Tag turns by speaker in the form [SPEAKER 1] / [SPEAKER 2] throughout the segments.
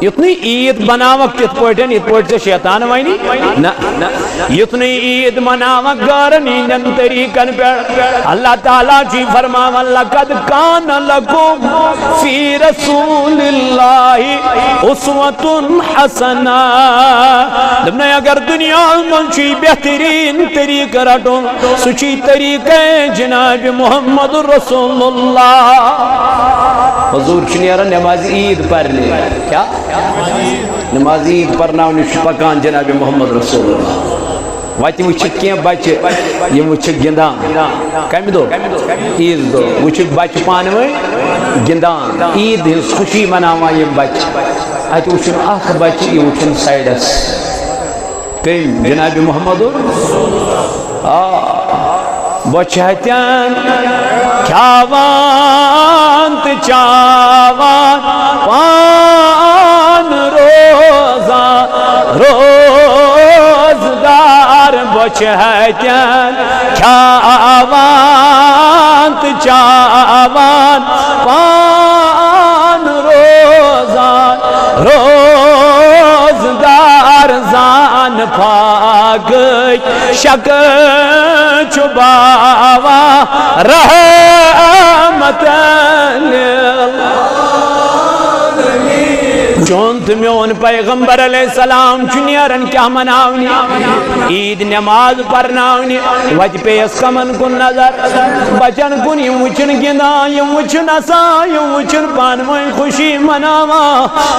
[SPEAKER 1] یتنی عید بناوک تت پوٹن یت پوٹ سے شیطان وینی نہ یتنی عید مناوک گارن ہندن طریقن پر اللہ تعالیٰ جی فرماون لقد کان لکم فی رسول اللہ اسوۃ حسنہ دبنے اگر دنیا من چی بہترین طریقہ رٹو سچی طریقہ جناب محمد رسول اللہ حضور چنیارا نماز عید پڑھنے کیا نماز عید پڑھناونی پکان جناب محمد رسول اللہ وتی وچھک کیا بچے یم وچھک گندان کم دو عید دو وچھک بچ پانوے گندان عید ہز خوشی مناوان یم بچ ات وچھن اخ بچ یہ وچھن سائڈس کم جناب محمد بچہتیان کھاوان چاوان پان روزگار بچہتیان کھاوان چاوان پان روزگار زان پاگئی شک چباوا رحمت چونت میون پیغمبر علیہ السلام چنیرن کیا مناونی عید نماز پرناونی وجہ پیس کمن کن نظر بچن کن یم وچن گندان یم وچن اسان یم وچن پانوئی خوشی مناوا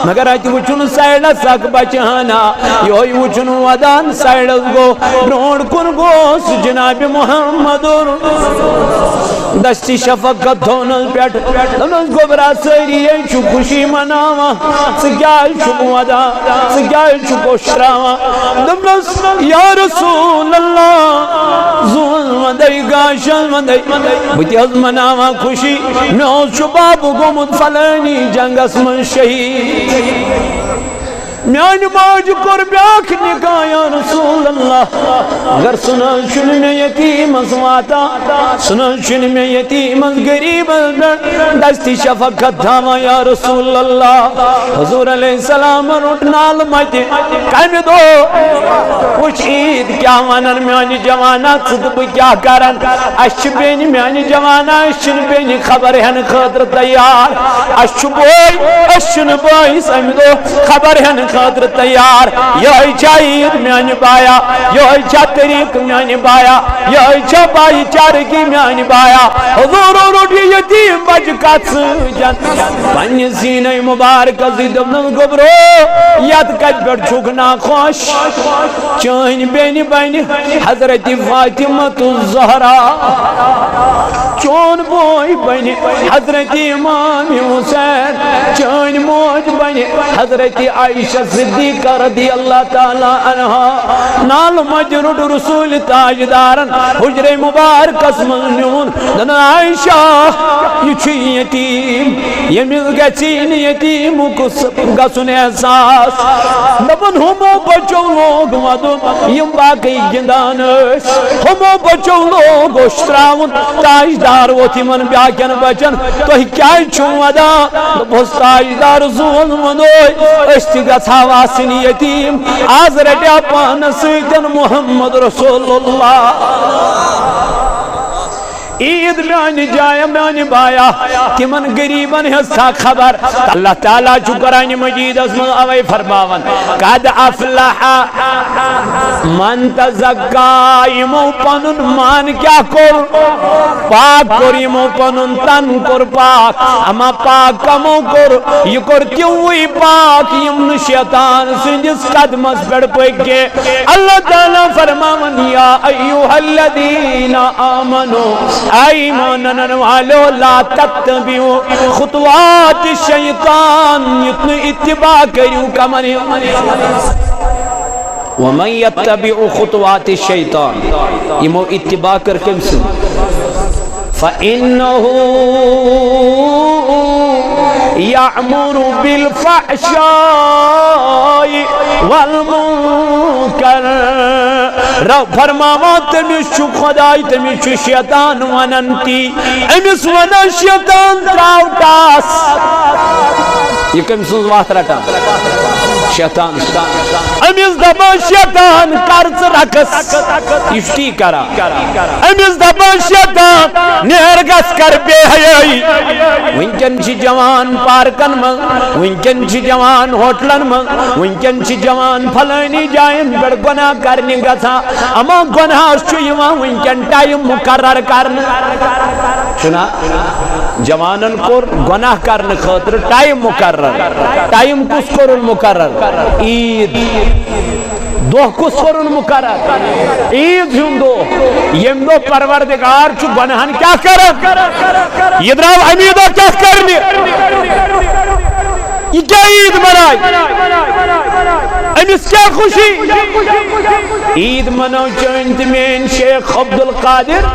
[SPEAKER 1] مگر اچ وچن سائڈس اک بچانا یوی وچن ودان سائڈس گو برونڈ کن گوس جناب محمد دستی شفقت دونس پیٹ دونس گبرا سری چو خوشی مناوا سگیال چو مودا سگیال چو کوشراوا دونس یا رسول اللہ زون مدائی گاشن مدائی بتی از مناوا خوشی میوز چو بابو گمد فلانی جنگس من شہید میان باج کر بیاک نکاح یا رسول اللہ اگر سنن چن میں یتیم ازواتا سنن چن میں یتیم از گریب دستی شفقت دھاما یا رسول اللہ حضور علیہ السلام رٹنال مجھے کم دو کچھ عید کیا ونن میانی جوانا صدب کیا کرن اشچ بینی میانی جوانا اشچن بینی خبر ہن خطر تیار اشچ بوئی اشچن بوئی سم دو خبر ہن خاطر تیار یہ چاہید میان بایا یہ چا طریق میان بایا یہ چا بائی چارگی میان بایا حضور روٹی یتیم بچ کس جن پنی زینہ مبارک زیدم گبرو یاد کج پر چھکنا خوش چین بینی بینی حضرت فاطمہ الزہرا چون بوئی بینی حضرت امام حسین چین موج بینی حضرت عائشہ صدیقہ رضی اللہ تعالی عنہ نال مجرد رسول تاجدارن حجر مبارک اسمنیون دن عائشہ یہ چھی یتیم یہ مل گچین یتیم گسن احساس دبن ہمو بچو لوگ ودن یم باقی گندانس ہمو بچو لوگ اشتراون تاجدار ووتی من بیاکن بچن تو ہی کیا چھو ودا دبس تاجدار زون ودوئی اشتگا حواسن یتیم آز رٹیا پان سیدن محمد رسول اللہ عید میانی جایا میانی بایا تمن گریبن حصہ خبر اللہ تعالیٰ چو قرآن مجید اسم اوائی فرماون قد افلح من تزکا یمو پنن مان کیا کر پاک کر یمو پنن تن کر پاک اما پاک کمو کر یہ کر تیوئی پاک یمن شیطان سندس قدمس پڑ پکے اللہ تعالیٰ فرماون یا ایوہ الذین آمنو ایمانن والو لا تتبعو خطوات الشیطان اتنی اتباع کریو کمن ومن یتبع خطوات الشیطان یمو اتباع کر کم سن فإنه يأمر بالفحشاء والمنكر رب فرماوا تمیش چو خدای تمیش چو شیطان وننتی امیس ونن شیطان تراؤ تاس یہ کم سنز وقت رٹا شیطان امیز دبان شیطان کرز رکس اشتی کرا امیز دبان شیطان نیرگس کر بے حیائی ونکن چی جوان پارکن من ونکن چی جوان ہوٹلن من ونکن چی جوان پھلانی جائن بڑ گناہ کرنے گا تھا اما گناہ شیوہ ونکن ٹائم مقرر کرنے سنا جوانن کو گناہ کرنے خاطر ٹائم مقرر ٹائم کس کو مقرر عید دو کس کو مقرر عید ہوں دو یم دو پروردگار چو گناہن کیا کرن یہ دراو امیدہ کیا کرنے یہ کیا عید منائی امیس کیا خوشی عید منو چونت مین شیخ عبدالقادر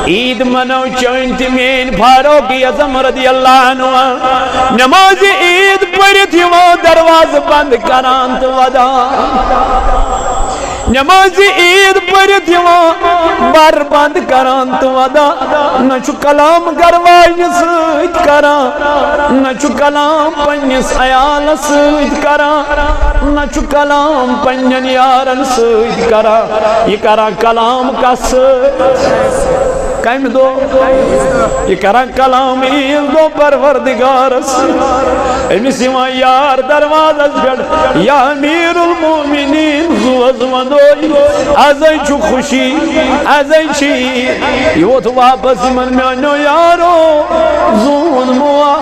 [SPEAKER 1] عید منو چونت مین فاروق اعظم رضی اللہ عنہ نماز عید پڑھت وہ دروازہ بند کران تو ودا نماز عید پڑھت وہ بار بند کران تو ودا نچو کلام گروائی سوید کران نچو کلام پنیس عیال سوید کران نچو کلام پنین یارن سوید کران یہ کران کلام کا سوید کائم دو یہ کران کلام عید دو پروردگار امی سیما یار دروازہ جڑ یا امیر المومنین زوزم دوئی ازائی چو خوشی ازائی چی یہ تو واپس من میانو یارو زون موا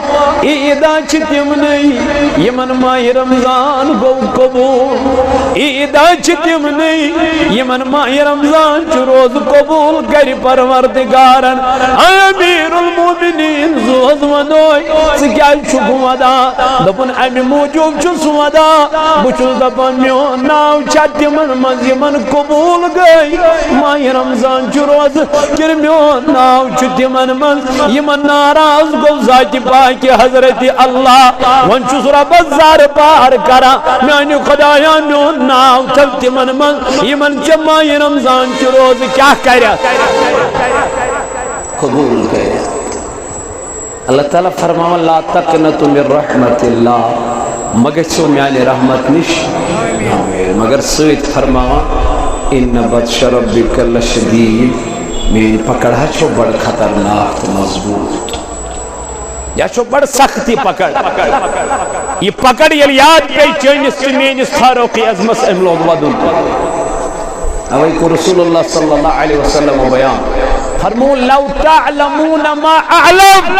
[SPEAKER 1] عیدہ چھتیم نہیں یہ من ماہ رمضان گو قبول عیدہ چھتیم نہیں یہ من ماہ رمضان چو روز قبول کری پروردگارن امیر المومنین زوزم دوئی سکیال چھکو ودا دپن امی موجوب چھو سودا بچو دپن میون ناو چھتی من مزی من قبول گئی ماہ رمضان چھو روز گر میون ناو چھتی من مز یہ من ناراض گو ذات پاک حضرت اللہ ونچو سرا بزار پار کرا میانی خدایان میون ناو چھتی من مز یہ من چھ ماہ رمضان چھو روز کیا کریا قبول کریا اللہ تعالیٰ فرماوا لا تقنطوا من رحمت اللہ مگر چھو میانی رحمت نش مگر سویت فرماوا ان بطش ربک لشدید میری پکڑا چھو بڑ خطرناک مضبوط یا چھو بڑ سختی پکڑ یہ پکڑ یہ یاد پہ چینس مینس فاروق اعظمس ام لوگ ودن اوئی کو رسول اللہ صلی اللہ علیہ وسلم بیان فرمو لو تعلمون ما اعلم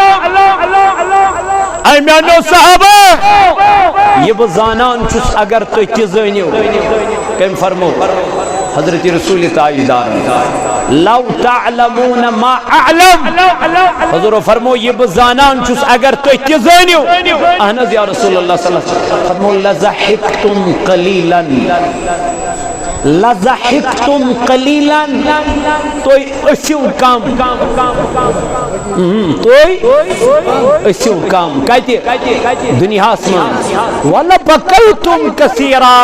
[SPEAKER 1] اے میانو صحابہ یہ بزانان چس اگر تو چیزنیو کم فرمو حضرت رسول تاجدار لو تعلمون ما اعلم حضور فرمو یہ بزانان چس اگر تو چیزنیو احناز یا رسول اللہ صلی اللہ علیہ وسلم فرمو لزحکتم قلیلا لزحکتم قلیلا توی اسیو کام توی اسیو کام کہتی دنیا اسمان والا بکلتم کثیرا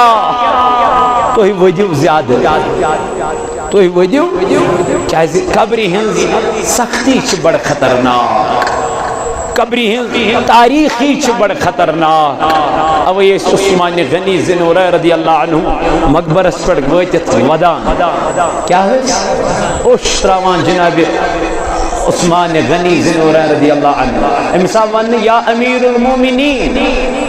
[SPEAKER 1] توی وجیو زیادہ توی وجیو چاہیے قبری ہنزی سختی چھ بڑ خطرناک قبری ہنزی تاریخی چھ بڑ خطرناک اوہ یہ عثمان غنی زنورہ رضی اللہ عنہ مقبرس پر گویتت ودان کیا ہے اشتراوان جناب عثمان غنی زنورہ رضی اللہ عنہ امسا ون یا امیر المومنین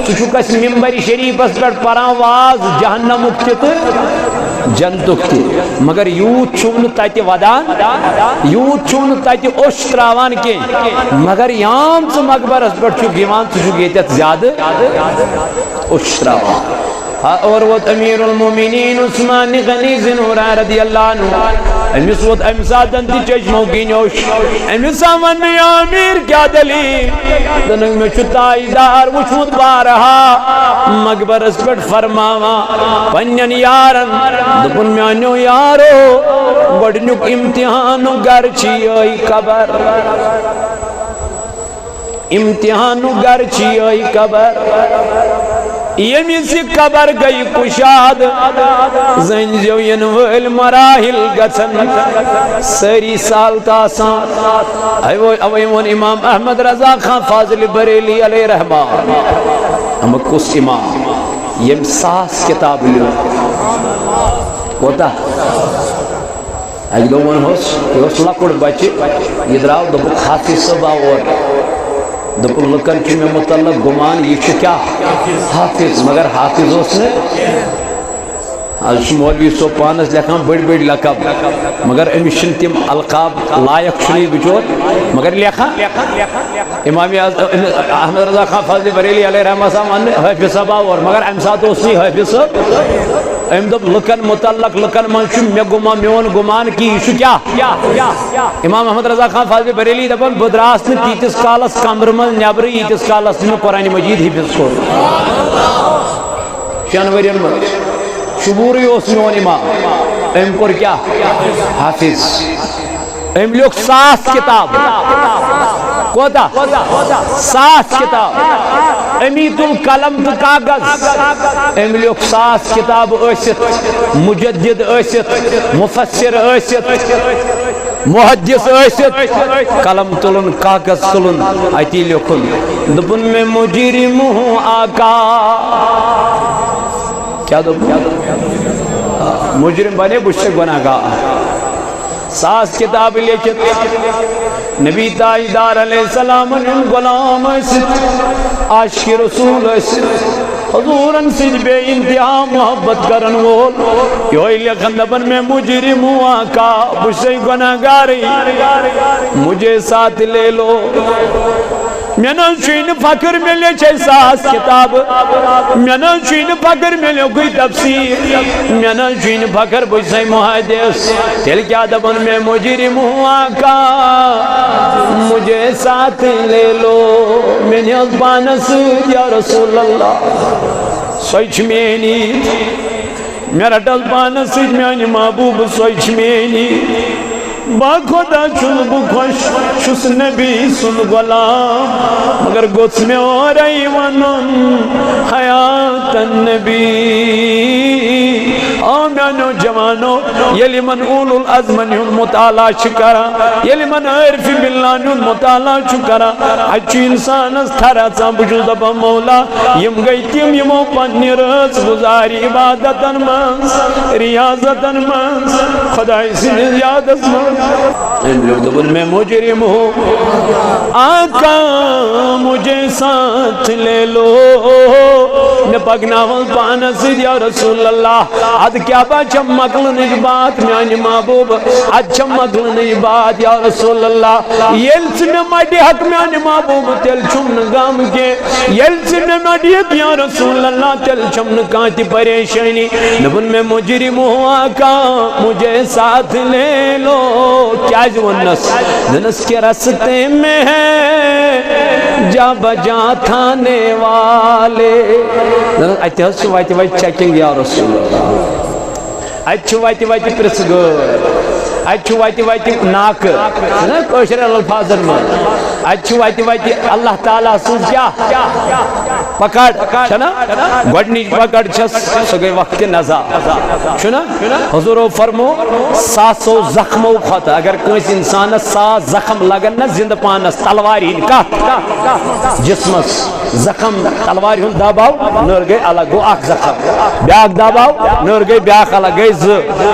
[SPEAKER 1] چچکس ممبر شریف اس پر پراواز جہنم اکتت جنتک تی مگر یوت چون تاتی ودان یوت چون تاتی اشتراوان کی مگر یام چو مقبر اس پر چو گیوان چو گیتت زیادہ اشتراوان اور وہ امیر المومنین عثمان غنی زنورہ رضی اللہ عنہ امیس وہ امسا دنتی چشمو گینوش امسا من یا امیر کیا دلیل دنگ میں چھتائی دار وچھود بارہا مقبر اس پر فرماوا پنین یارن دپن میانو یارو بڑنک امتحانو گرچی آئی قبر امتحانو گرچی آئی قبر یمی سی قبر گئی کشاد زنجو ینویل مراحل گچن سری سال تاسان اویمون امام احمد رضا خان فاضل بریلی علیہ رحمہ ہم کس امام یم 100 کتاب لیو کوتا اکی دو من ہوس لکڑ بچی یہ دراؤ دو حافظ صبح اور دو لکن کی میں متعلق گمان یہ کیا حافظ مگر حافظ ہوس نے آج مولوی صوب پانس لکھاں بڑی بڑی لقب مگر امیشن تیم القاب لائق شنی بچور مگر لکھاں امام احمد رضا خان فضل بریلی علیہ رحمہ صاحب حافظ صاحب اور مگر امسات اسنی حافظ صاحب ام دب لکن متعلق لکن منشم میں گمان میون گمان کی ایشو کیا امام احمد رضا خان فضل بریلی دبن بدراس نے تیتس کالس کمرمل نیبری ایتس کالس میں قرآن مجید ہی حفظ کو شانورین من شبوری اس میون امام ام کر کیا حافظ ام لوگ 7 کتاب کوتا 7 کتاب امیت القلم تو کاغذ ام لوگ 7 کتاب ایست مجدد ایست مفسر ایست محدث ایست قلم تلن کاغذ تلن ایتی لکھن دبن میں مجرم ہوں آقا کیا دو مجرم بنے بشتے گناہ گاہ 7 کتاب لیکت نبی تاجدار علیہ السلام غلام ایست عاشق رسول ایست حضورن سج بے انتہا محبت کرن وول یوئی لکھن دبن میں مجرم ہوں آقا بشتے گناہ گاری مجھے ساتھ لے لو میں نے چین فکر ملے 7 کتاب میں نے چین فکر ملے کوئی تفسیر میں نے چین فکر بجھے محدث تل کیا دبن میں مجرم ہوں آقا مجھے ساتھ لے لو میں نے ازبانس یا رسول اللہ سوچ مینی میرا ڈلبانس میانی محبوب سوچ مینی با خدا چون بو خوش شس نبی سن غلام مگر گوس میں اور ایوانن حیات النبی آمیانو جوانو یلی من اول الازمنیون مطالعہ شکرا یلی من عرفی بلانیون مطالعہ شکرا اچھی انسان اس تھرا سام بجود با مولا یم گئی تیم یمو پنی رس گزاری عبادتن منس ریاضتن منس خدای سن یادت منس ان لوگ دبن میں مجرم ہوں آقا مجھے ساتھ لے لو میں پگناول پانا سید یا رسول اللہ اد کیا با چمکل نہیں بات میانی محبوب اد چمکل نہیں بات یا رسول اللہ یلس میں مڈی حق میانی محبوب تل چمن گام کے یلس میں مڈی حق یا رسول اللہ تل چمن کانتی پریشانی دبن میں مجرم ہوں آقا مجھے ساتھ لے لو کیا جو دنس کے رستے میں ہے جا بجا تھانے والے اچھا ہسو وائی وائی چیکنگ یا رسول اللہ اچھا وائی وائی پرسگر اچھا وائی وائی ناک کوشر الفاظر میں اچھا وائی وائی اللہ تعالیٰ سوز کیا پکڑ چھنا گوڑنی پکڑ چھس سگئی وقت نظا چھنا حضور فرمو 700 زخمو خط اگر کوئی انسان 7 زخم لگن نا زند پانس تلواری ہن کا جسمس زخم تلواری ہن داباو نور گئی الگ گو اک زخم بیاک داباو نور گئی بیاک الگ گئی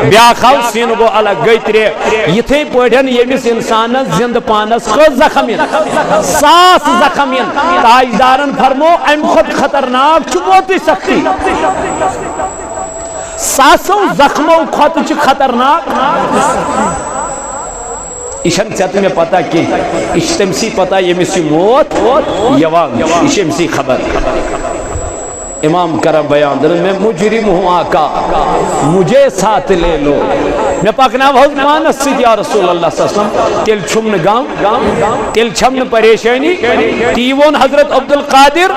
[SPEAKER 1] بیاک آو سین گو الگ گئی ترے یہ تھے پوڑھن یمیس انسان زند پانس کو زخم ہن 7 زخم ہن تاجدارن فرمو ام خود خطرناک چبوتی سکتی 700 زخموں خط چھ خطرناک اشن چاہتے میں پتا کہ اشتمسی پتا یہ مسی موت یوان اشتمسی خبر امام کرم بیان دل میں مجرم ہوں آقا مجھے ساتھ لے لو میں پاکنا بہت مانس سید یا رسول اللہ صلی اللہ علیہ وسلم تل چھمن گام تل چھمن پریشانی تیون حضرت عبدالقادر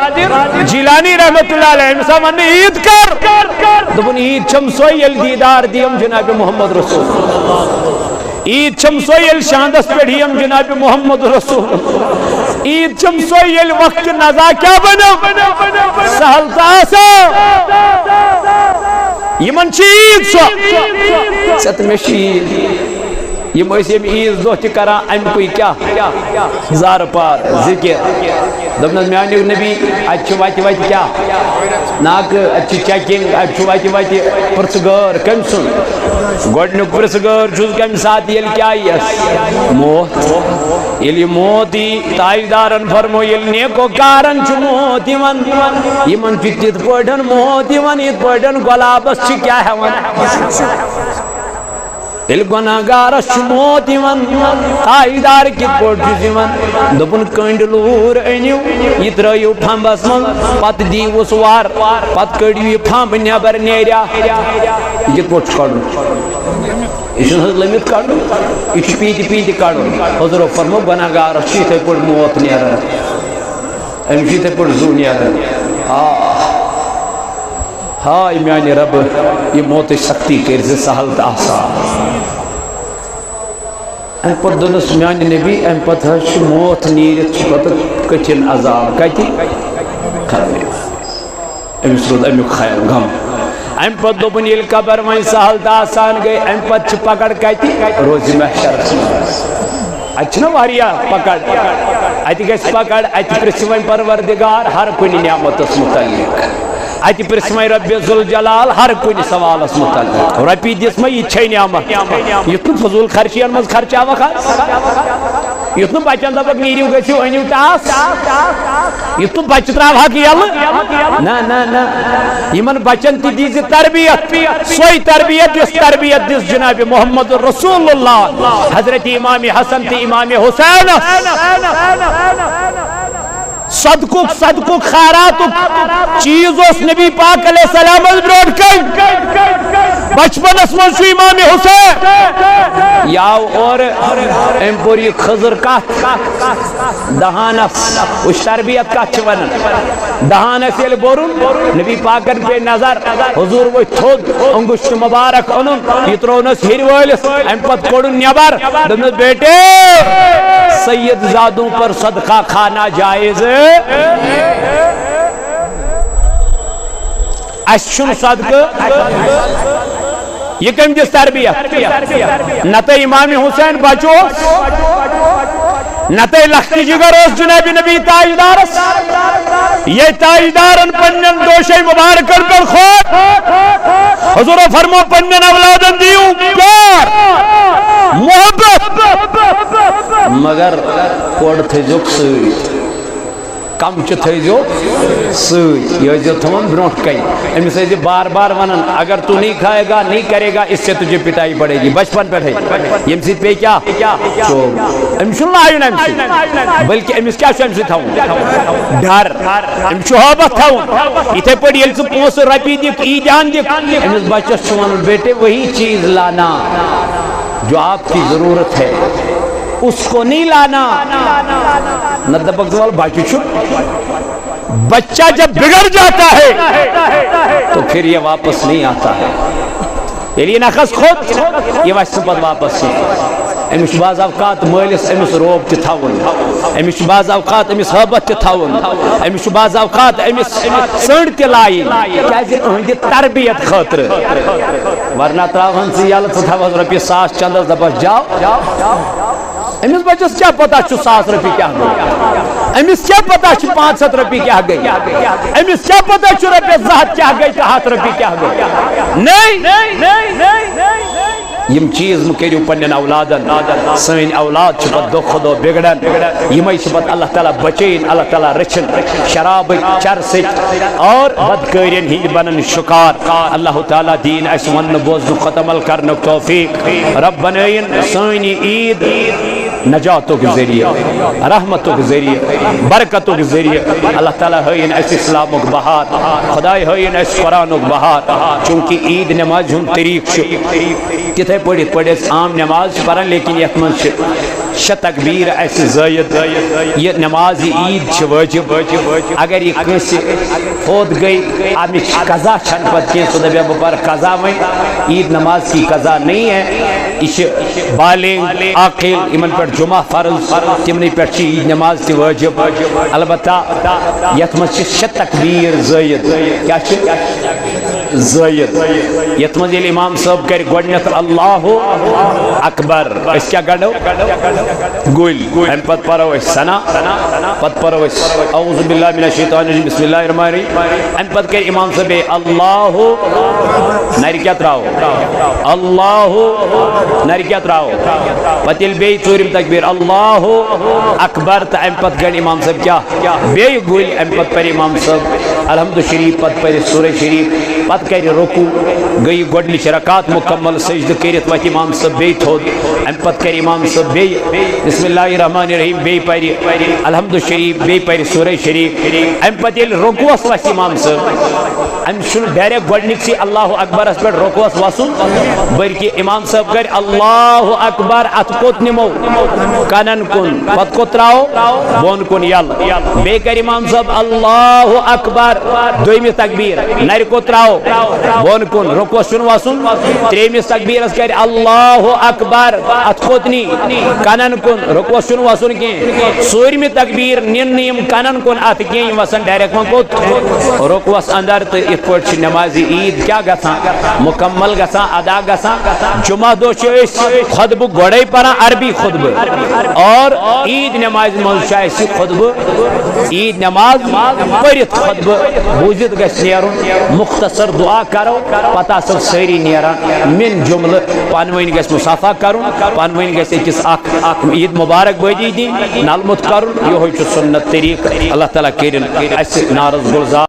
[SPEAKER 1] جیلانی رحمت اللہ علیہ وسلم نے عید کر دبن عید چھم سوئی دیدار دیم جناب محمد رسول عید چھم سوئی شاندس پیڑھیم جناب محمد رسول عید چھم سوئی وقت نزا کیا بنو سہل تاسا یمن چیز سو ست میں شید یم ٲسۍ عیٖذ دۄہ تہِ کران اَمہِ کیٛاہ زارٕ پار ذِکر دوٚپنَس میٛانیو نبی اَتہِ چھُ وَتہِ وَتہِ کیٛاہ ناکہٕ اَتہِ چھِ چیکِنٛگ اَتہِ چھُ وَتہِ وَتہِ پرٛژھٕ کٔمۍ سُنٛد گۄڈٕنیُک پرٛژھٕ گٲر چھُس کَمہِ ساتہٕ ییٚلہِ کیٛاہ یِیَس موت ییٚلہِ یہِ موت یی تاجدارن فرمو ییٚلہِ نیکوکارن چھُ موت یِوان یِمن چھُ تِتھ پٲٹھۍ موت یِوان یِتھ پٲٹھۍ گۄلابس چھِ کیٛاہ ہٮ۪وان ییٚلہِ گۄناہ گارس چھُ موت یِوان تاجدار کِتھ پٲٹھۍ چھُس یِوان دوٚپُن کٔنٛڈۍ لوٗر أنِو یہِ ترٲیِو پھمبس منٛز پتہٕ دیٖوُس وار پتہٕ کٔڑِو یہِ پھمب نٮ۪بر نیریا یہِ کِتھ پٲٹھۍ چھُ کڑُن یہ حض لٔمِتھ کڑُن یہ چھُ پیٖتہِ پیٖتہِ کڑُن حضرو فرمو گۄناہ گارس چھُ یِتھَے پٲٹھۍ موت نیران أمِس چھُ یِتھَے پٲٹھۍ زُو نیران ہاے میانہِ ربہٕ یہِ موتٕچ سختی کٔرۍ زِ سہل تہٕ آسان اَمہِ پتہٕ دوٚپنَس میانہِ نبی اَمہِ پتہٕ حظ چھُ موت نیٖرِتھ چھُ پتہٕ کٔٹھِن عذاب کتہِ أمِس روٗد اَمیُک خیال غم اَمہِ پتہٕ دوٚپُن ییٚلہِ قبر وۄنۍ سہل تہٕ آسان گٔے اَمہِ پتہٕ چھِ پکڑ کتہِ روزِ محشرس منٛز اَتہِ چھِنہ واریاہ پکڑ اَتہِ گژھِ پکڑ اَتہِ پرٛژھِ وۄنۍ پروردگار ہر کُنہِ نعمتس متعلق اَتہِ پرٛژھِ وۄنۍ رۄبِ ذوالجلال ہر کُنہِ سوالس متعلق رۄپیہِ دِژ مےٚ یہِ تہِ چھے نعمت یُتھ نہٕ فضوٗل خرچین منٛز خرچاوکھ یُتھ نہٕ بچن دپکھ نیٖرِو گٔژھِو أنِو ٹاس یُتھ نہٕ بچہِ تراوہکھ یلہٕ نہ یِمن بچن تہِ دیٖزِ تربیت سۄے تربیت یۄس تربیت دِژ جناب محمد رسول اللہ حضرت امام حسن تہٕ امام حسین صدقُک خیراتُک چیٖز اوس نبی پاک علیہ السلام برونٛٹھ کَنۍ بچپنس منٛز چھُ امام حسین یہِ آو اورٕ أمۍ پوٚر یہِ خٔضر کتھ دہانس وٕچھ تربیت کتھ چھِ ونان دہانس ییٚلہِ بوٚرُن نبی پاکن پے نظر حضوٗر ؤتھۍ تھوٚد انگشت مبارک اوٚنُن یہِ ترٛوونس ہیٚرِ وٲلِس امہِ پتہٕ کوٚڑُن نٮ۪بر دوٚپنس بیٹے سید زادوں پر صدقہ کھانا جائز اَسہِ چھُنہٕ صدقہٕ یہِ کٔمۍ دِژ تربیت نتہٕ امام حسین بچہٕ اوس نتہٕ لختی جگر اوس جناب نبی تاجدارس یہ تاجدارن پننٮ۪ن دوشے مبارکن پٮ۪ٹھ کھوت حضورو فرمو پننٮ۪ن اولادن دِیِو پیار محبت مگر کوڑ تھٲیزیوکھ سۭتۍ کمچہِ تھٲیزیو سۭتۍ یہِ ٲسۍزیو تھاوان برونٛٹھ کَنۍ أمِس ٲسۍزِ بار بار وَنان اگر تو نہیں کھائے گا نہیں کرے گا اس سے تجھے پٹائی پڑے گی بچپن پٮ۪ٹھَے ییٚمہِ سۭتۍ پیٚیہِ کیٛاہ چوب أمِس چھُنہٕ لایُن اَمہِ سۭتۍ بٔلکہِ أمِس کیٛاہ چھُ اَمہِ سۭتۍ تھاوُن ڈر أمِس چھُ حٲبت تھاوُن یِتھَے پٲٹھۍ ییٚلہِ ژٕ پونٛسہٕ رۄپیہِ دِکھ عیٖدیان دِکھ أمِس بچس چھُ وَنُن بیٹے وہی چیز لانا جو آپ کی ضرورت ہے اس کو نہیں لانا نہ دپک وال بچہ چھُ بچہ جب بگڑ جاتا ہے تو پھر یہ واپس نہیں آتا ہے ییٚلہِ یہِ نکھس کھوٚت یہِ وَسہِ نہٕ پتہٕ واپس کینٛہہ أمِس چھُ بعض اوقات مٲلِس أمِس روب تہِ تھاوُن أمِس چھُ بعض اوقات أمِس حٲبت تہِ تھاوُن أمِس چھُ بعض اوقات أمِس سٔنٛڈ تہِ لایِنۍ کیٛازِ أہنٛدِ تربیت خٲطرٕ ورنہ تراوہن ژٕ یلہٕ ژٕ تھاوس رۄپیہِ 100 چندس دپس جاو أمِس بچس کیٛاہ پتہ چھُ 100 رۄپیہِ کیٛاہ گوٚو أمِس کیٛاہ پتہ چھُ 500 رۄپیہِ کیٛاہ گٔے أمِس کیٛاہ پتہ چھُ رۄپیس 200 کیٛاہ گٔے تہٕ 100 رۄپیہِ کیٛاہ گٔے یم چیز مہٕ کٔرِو پننٮ۪ن اولادن سٲنۍ اولاد چھِ پتہٕ دۄہ کھۄتہٕ دۄہ بگڑان یِمے چھِ پتہٕ اللہ تعالیٰ بچٲیِن اللہ تعالیٰ رٔچھِن شرابٕکۍ چرسٕکۍ اور بدکٲرین ہِنٛدۍ بنن شکار اللہ تعالیٰ دِیِن اَسہِ وننہٕ بوزنُک خۄد عمل کرنُک توفیٖق رب بنٲیِن سٲنۍ یہِ عیٖد نجاتُک ذٔریعہٕ رحمتُک ذٔریعہٕ برکتُک ذٔریعہٕ اللہ تعالیٰ ہٲیِن اَسہِ اِسلامُک بہار خۄداے ہٲیِن اَسہِ قرآنُک بہار چوٗنٛکہِ عیٖد نٮ۪مازِ ہُنٛد طریٖقہٕ چھُ تِتھَے پٲٹھۍ یِتھ پٲٹھۍ أسۍ عام نٮ۪ماز چھِ پران لیکن یتھ منٛز چھِ 6 تکبیٖر اَسہِ زٲیِد یہِ نٮ۪مازِ عیٖد چھِ وٲجِب اگر یہِ کٲنٛسہِ فوت گٔے اَمِچ قضا چھنہٕ پتہٕ کینٛہہ سُہ دپہِ بہٕ پرٕ قضا وۄنۍ عیٖد نماز کی قضا نہیں ہے یہ بالغ عاقل یمن پہ جمعہ فرض تمنی پہ عید نماز تی واجب البتہ یت مز 6 تکبیر زائد کیا زائد یت مز یل امام صاحب کر گڈنیت اللہ اکبر اس کیا گڈو گل ام پت پرو اس ثنا پت پرو اس اعوذ باللہ من الشیطان الرجیم بسم اللہ الرحمن الرحیم ام پت کر امام صاحب اللہ نر کیا تراو اللہ نر کیا تراو پتل بی ژورم تکبیر اللہ اکبر تو ام پت گڈ امام صاحب کیا بی گل ام پت پر امام صاحب الحمد شریف پت پر سورہ شریف پت کر رکوع گئی گڈنچ رکعت مکمل سجدہ کرت وت امام صاحب بی تھود ام پت کر امام صاحب بی بسم اللہ الرحمن الرحیم بی پر الحمد شریف بی پر سورہ شریف ام پت یل رکوعس وس امام صاحب ام شن ڈائریکٹ گڈنچ اللہ اکبر اس پہ رکوعس وسن بلکہ امام صاحب کر اللہ اکبر ات کوت نمو کنن کن پت کو تراو بون کن یل بی کر امام صاحب اللہ اکبر دویمی تکبیر نر کو تراو بون کن رکوع سن وسن تریمس تکبیر اس کر اللہ اکبر ات کوتنی کنن کن رکوع سن وسن کی ژورمی تکبیر نیم کنن کن ات کی وسن ڈائریکٹ من کوت رکوعس اندر تو ات پٹ نماز عید کیا گژھان مکمل گژھان ادا گژھان جمعہ دو خطبہ گوڑے پران عربی خطبہ اور عید نماز منشاہ خطبہ عید نماز پرت خطبہ بوزت گژھِ نیرن مختصر دعا کرو پتہ سب ساری نیران من جملہ پانوین گژھِ مصافہ کرن پانوین گژھِ أکس اکھ عید مبارک بٲدی دِنۍ نلمت کرن یہ سنت طریقہ اللہ تعالیٰ کرن اس نارس گلزار